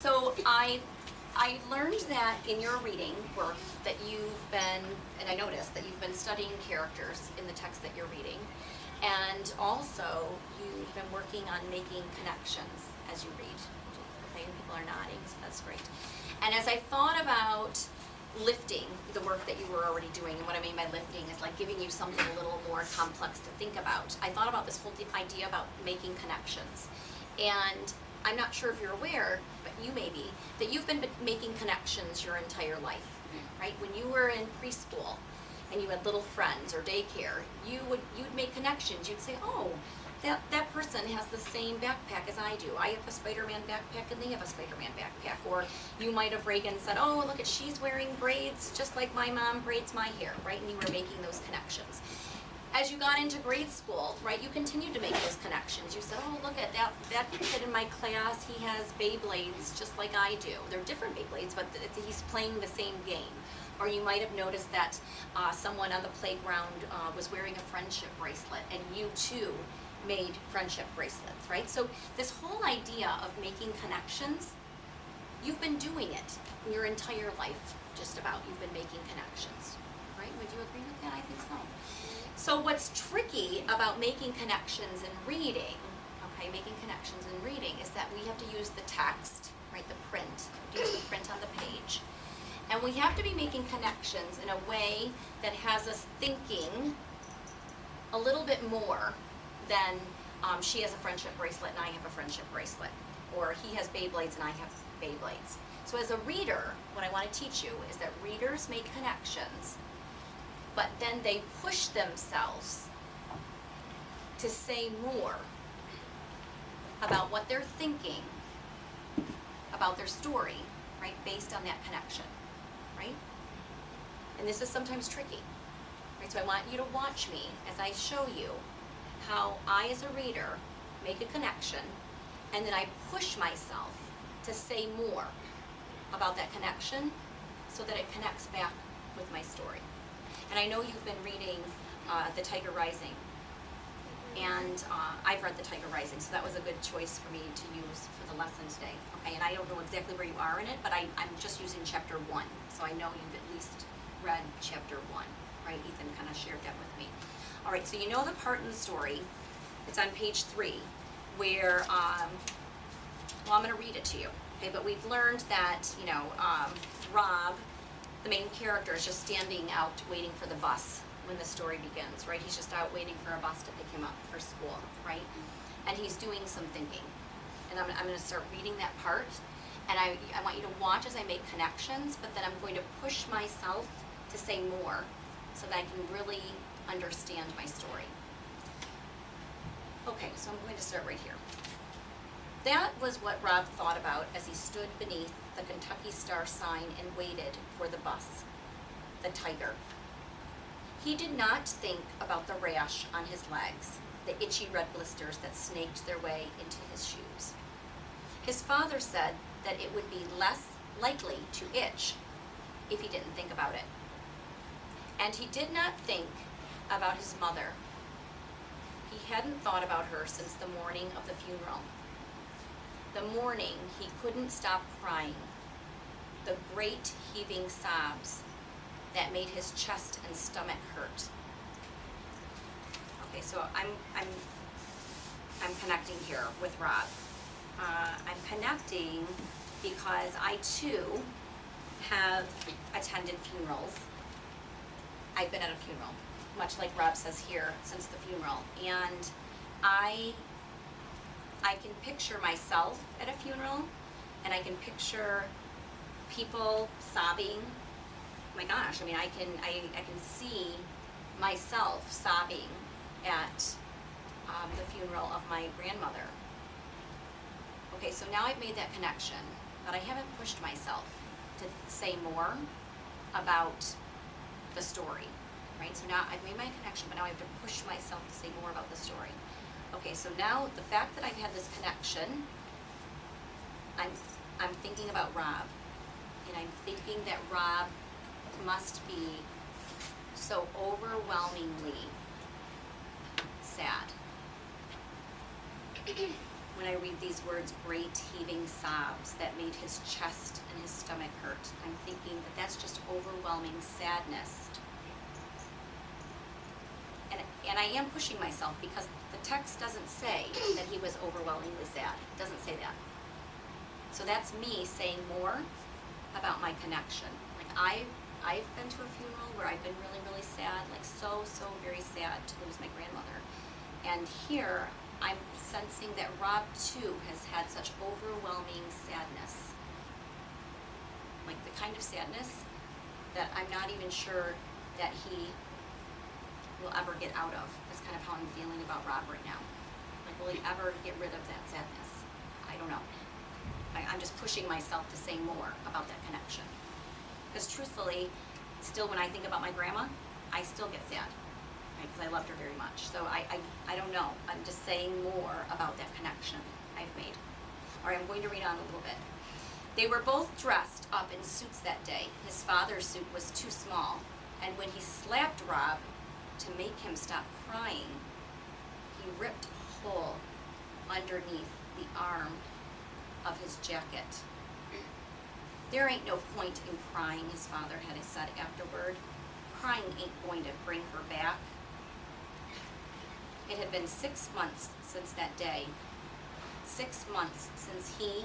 So I learned that in your reading work that you've been, and I noticed that you've been studying characters in the text that you're reading, and also you've been working on making connections as you read. Okay, and people are nodding, so that's great. And as I thought about lifting the work that you were already doing, and what I mean by lifting is like giving you something a little more complex to think about, I thought about this whole idea about making connections. And I'm not sure if you're aware, but you may be, that you've been making connections your entire life, right? When you were in preschool and you had little friends or daycare, you'd make connections. You'd say, oh, that person has the same backpack as I do. I have a Spider-Man backpack and they have a Spider-Man backpack. Or you might have, Reagan, said, oh, look at, she's wearing braids just like my mom braids my hair, right? And you were making those connections. As you got into grade school, right, you continued to make those connections. You said, oh, look at that kid in my class, he has Beyblades just like I do. They're different Beyblades, but he's playing the same game. Or you might have noticed that someone on the playground was wearing a friendship bracelet, and you too made friendship bracelets, right? So this whole idea of making connections, you've been doing it your entire life, just about. You've been making connections, right? Would you agree with that? I think so. So what's tricky about making connections in reading, okay, making connections in reading, is that we have to use the text, right, the print, use the print on the page. And we have to be making connections in a way that has us thinking a little bit more than she has a friendship bracelet and I have a friendship bracelet. Or he has Beyblades and I have Beyblades. So as a reader, what I want to teach you is that readers make connections, but then they push themselves to say more about what they're thinking about their story, right, based on that connection, right? And this is sometimes tricky, right? So I want you to watch me as I show you how I, as a reader, make a connection, and then I push myself to say more about that connection so that it connects back with my story. And I know you've been reading The Tiger Rising, and I've read The Tiger Rising, so that was a good choice for me to use for the lesson today. Okay, and I don't know exactly where you are in it, but I'm just using chapter 1, so I know you've at least read chapter 1, right? Ethan kind of shared that with me. All right, so you know the part in the story, it's on page 3, where, well, I'm going to read it to you, okay? But we've learned that, you know, Rob, the main character, is just standing out waiting for the bus when the story begins, right? He's just out waiting for a bus to pick him up for school, right? And he's doing some thinking. And I'm going to start reading that part, and I want you to watch as I make connections, but then I'm going to push myself to say more so that I can really understand my story. Okay, so I'm going to start right here. That was what Rob thought about as he stood beneath the Kentucky Star sign and waited for the bus, the tiger. He did not think about the rash on his legs, the itchy red blisters that snaked their way into his shoes. His father said that it would be less likely to itch if he didn't think about it. And he did not think about his mother. He hadn't thought about her since the morning of the funeral. The morning he couldn't stop crying, the great heaving sobs that made his chest and stomach hurt. Okay, so I'm connecting here with Rob. I'm connecting because I too have attended funerals. I've been at a funeral, much like Rob says here, since the funeral, and I can picture myself at a funeral, and I can picture people sobbing. Oh my gosh, I mean, I can see myself sobbing at the funeral of my grandmother. Okay, so now I've made that connection, but I haven't pushed myself to say more about the story, right? So now I've made my connection, but now I have to push myself to say more about the story. Okay, so now the fact that I've had this connection, I'm thinking about Rob, and I'm thinking that Rob must be so overwhelmingly sad. when I read these words, great heaving sobs that made his chest and his stomach hurt. I'm thinking that that's just overwhelming sadness. And I am pushing myself because the text doesn't say that he was overwhelmingly sad. It doesn't say that. So that's me saying more about my connection. Like I've been to a funeral where I've been really, really sad, like so very sad to lose my grandmother. And here I'm sensing that Rob too has had such overwhelming sadness. Like the kind of sadness that I'm not even sure that he will ever get out of. That's kind of how I'm feeling about Rob right now. Like, will he ever get rid of that sadness? I don't know. I'm just pushing myself to say more about that connection. Because truthfully, still when I think about my grandma, I still get sad, right? Because I loved her very much. So I don't know. I'm just saying more about that connection I've made. All right, I'm going to read on a little bit. They were both dressed up in suits that day. His father's suit was too small, and when he slapped Rob to make him stop crying, he ripped a hole underneath the arm of his jacket. There ain't no point in crying, his father had said afterward. Crying ain't going to bring her back. It had been 6 months since that day. 6 months since he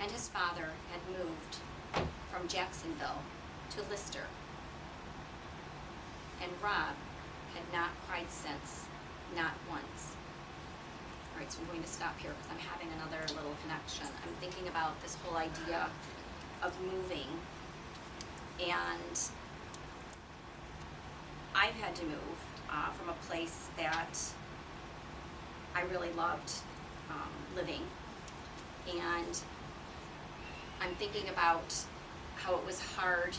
and his father had moved from Jacksonville to Lister. And Rob had not cried since, not once. All right, so I'm going to stop here because I'm having another little connection. I'm thinking about this whole idea of moving, and I've had to move from a place that I really loved living, and I'm thinking about how it was hard.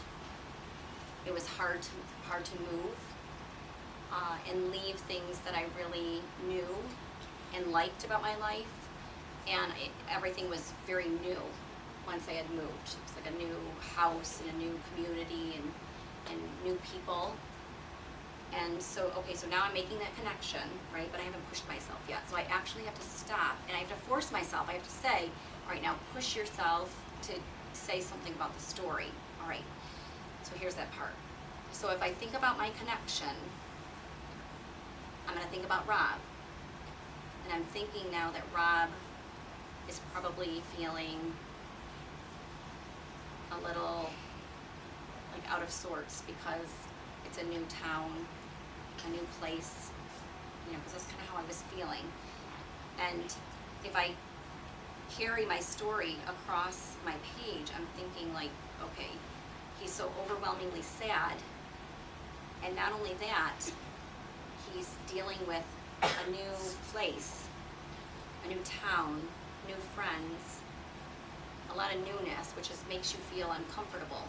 It was hard to move and leave things that I really knew and liked about my life, and everything was very new once I had moved. It was like a new house and a new community and new people. And so, okay, so now I'm making that connection, right? But I haven't pushed myself yet. So I actually have to stop and I have to force myself. I have to say, all right, now push yourself to say something about the story. All right, so here's that part. So if I think about my connection, I'm gonna think about Rob. And I'm thinking now that Rob is probably feeling a little like out of sorts because it's a new town, a new place, you know, because that's kind of how I was feeling. And if I carry my story across my page, I'm thinking like, okay, he's so overwhelmingly sad, and not only that, he's dealing with a new place, a new town, new friends, a lot of newness, which just makes you feel uncomfortable.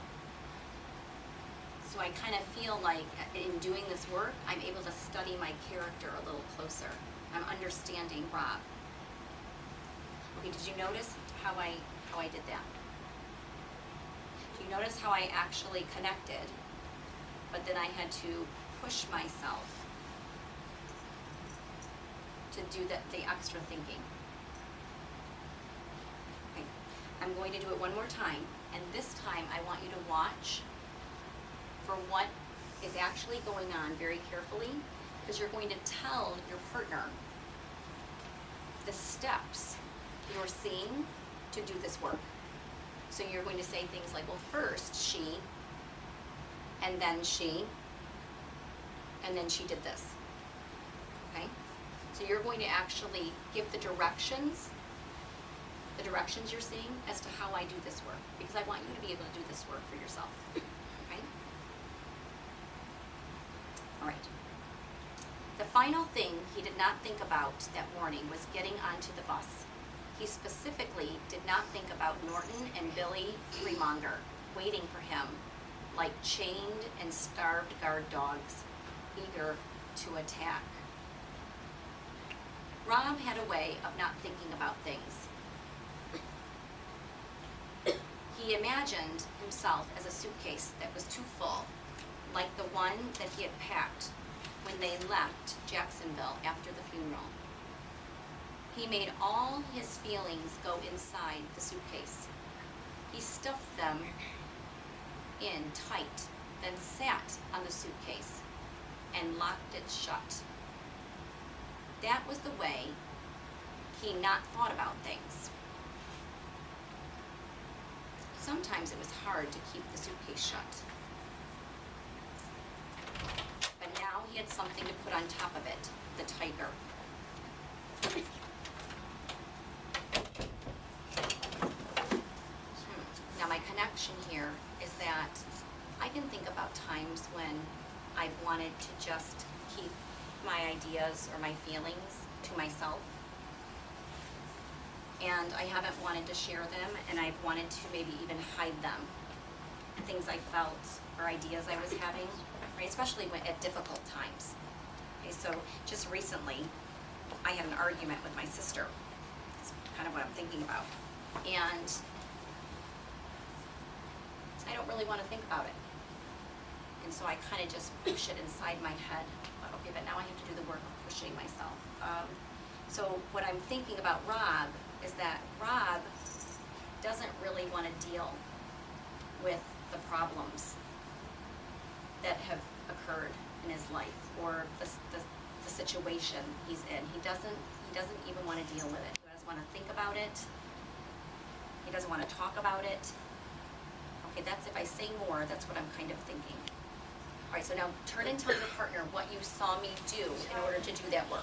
So I kind of feel like in doing this work, I'm able to study my character a little closer. I'm understanding Rob. Okay, did you notice how I did that? Do you notice how I actually connected, but then I had to push myself to do the extra thinking? Okay. I'm going to do it one more time, and this time I want you to watch for what is actually going on very carefully, because you're going to tell your partner the steps you're seeing to do this work. So you're going to say things like, well, first she, and then she did this, okay? So you're going to actually give the directions you're seeing as to how I do this work, because I want you to be able to do this work for yourself, okay? All right. The final thing he did not think about that morning was getting onto the bus. He specifically did not think about Norton and Billy Fremonger waiting for him like chained and starved guard dogs, eager to attack. Rob had a way of not thinking about things. He imagined himself as a suitcase that was too full, like the one that he had packed when they left Jacksonville after the funeral. he made all his feelings go inside the suitcase. He stuffed them in tight, then sat on the suitcase and locked it shut. That was the way he not thought about things. Sometimes it was hard to keep the suitcase shut. But now he had something to put on top of it, the tiger. Now my connection here is that I can think about times when I've wanted to just keep my ideas or my feelings to myself. And I haven't wanted to share them, and I've wanted to maybe even hide them. Things I felt or ideas I was having, right? Especially at difficult times. Okay, so just recently, I had an argument with my sister. That's kind of what I'm thinking about. And I don't really want to think about it. And so I kind of just push it inside my head. Okay, but now I have to do the work of pushing myself. So what I'm thinking about Rob is that Rob doesn't really want to deal with the problems that have occurred in his life or the situation he's in. He doesn't even want to deal with it. He doesn't want to think about it. He doesn't want to talk about it. Okay, that's if I say more, that's what I'm kind of thinking. All right, so now turn and tell your partner what you saw me do in order to do that work.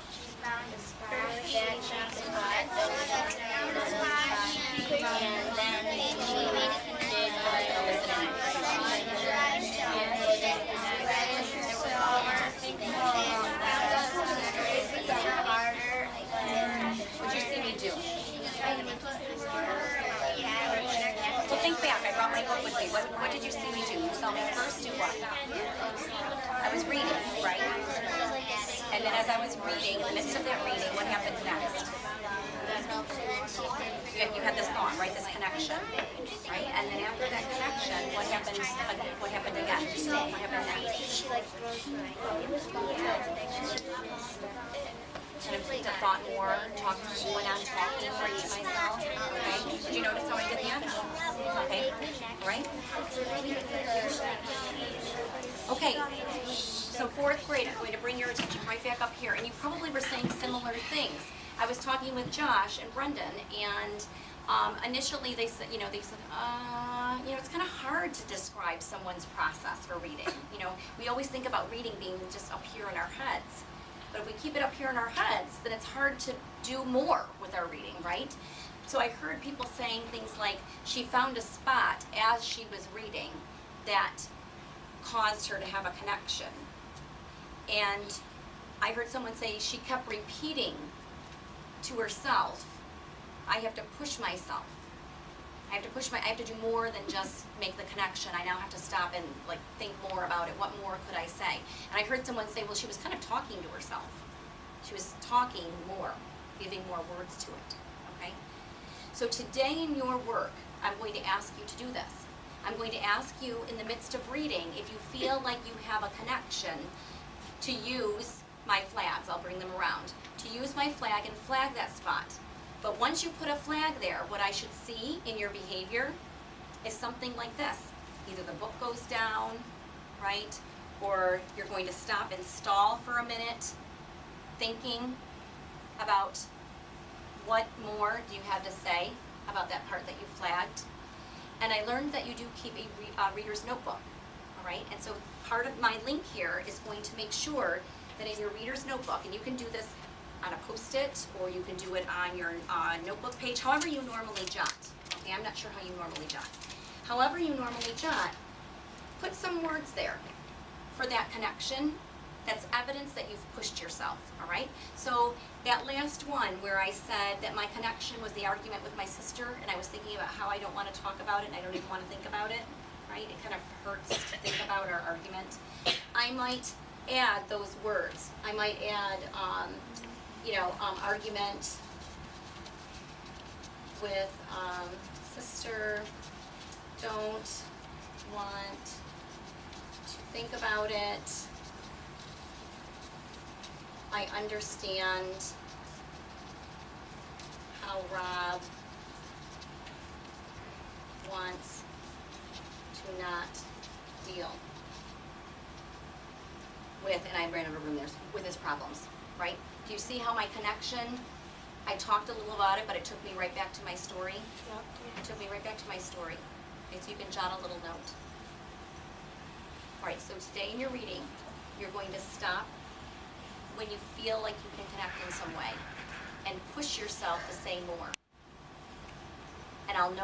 What'd you see me do? Well, think back. I brought my book with me. What did you see me do? You saw me first do what? I was reading, right? And then as I was reading, in the midst of that reading, what happened next? You had this thought, right? This connection, right? And then after that connection, what happened? What happened again? What happened next? Kind of the thought more, went on talking right to myself. Okay. Did you notice how I did that? Okay. Right? Okay. So 4th grade, I'm going to bring your attention right back up here, and you probably were saying similar things. I was talking with Josh and Brendan, and initially they said, it's kind of hard to describe someone's process for reading. We always think about reading being just up here in our heads. But if we keep it up here in our heads, then it's hard to do more with our reading, right? So I heard people saying things like she found a spot as she was reading that caused her to have a connection. And I heard someone say she kept repeating to herself, I have to push myself. I have to do more than just make the connection. I now have to stop and think more about it. What more could I say? And I heard someone say, well, she was kind of talking to herself. She was talking more, giving more words to it, okay? So today in your work, I'm going to ask you to do this. I'm going to ask you in the midst of reading, if you feel like you have a connection, to use my flags. I'll bring them around. To use my flag and flag that spot. But once you put a flag there, what I should see in your behavior is something like this. Either the book goes down, right? Or you're going to stop and stall for a minute, thinking about what more do you have to say about that part that you flagged. And I learned that you do keep a reader's notebook, all right? And so part of my link here is going to make sure that in your reader's notebook, and you can do this on a Post-it, or you can do it on your notebook page, however you normally jot. Okay, I'm not sure how you normally jot. However you normally jot, put some words there for that connection. That's evidence that you've pushed yourself, all right? So that last one where I said that my connection was the argument with my sister, and I was thinking about how I don't want to talk about it, and I don't even want to think about it, right? It kind of hurts to think about our argument. I might add those words. I might add, argument with sister, don't want to think about it. I understand how Rob wants to not deal with, and I ran out of room there, with his problems, right? Do you see how my connection, I talked a little about it, but it took me right back to my story? Yep. It took me right back to my story. Okay, so you can jot a little note. All right, so today in your reading, you're going to stop when you feel like you can connect in some way and push yourself to say more. And I'll know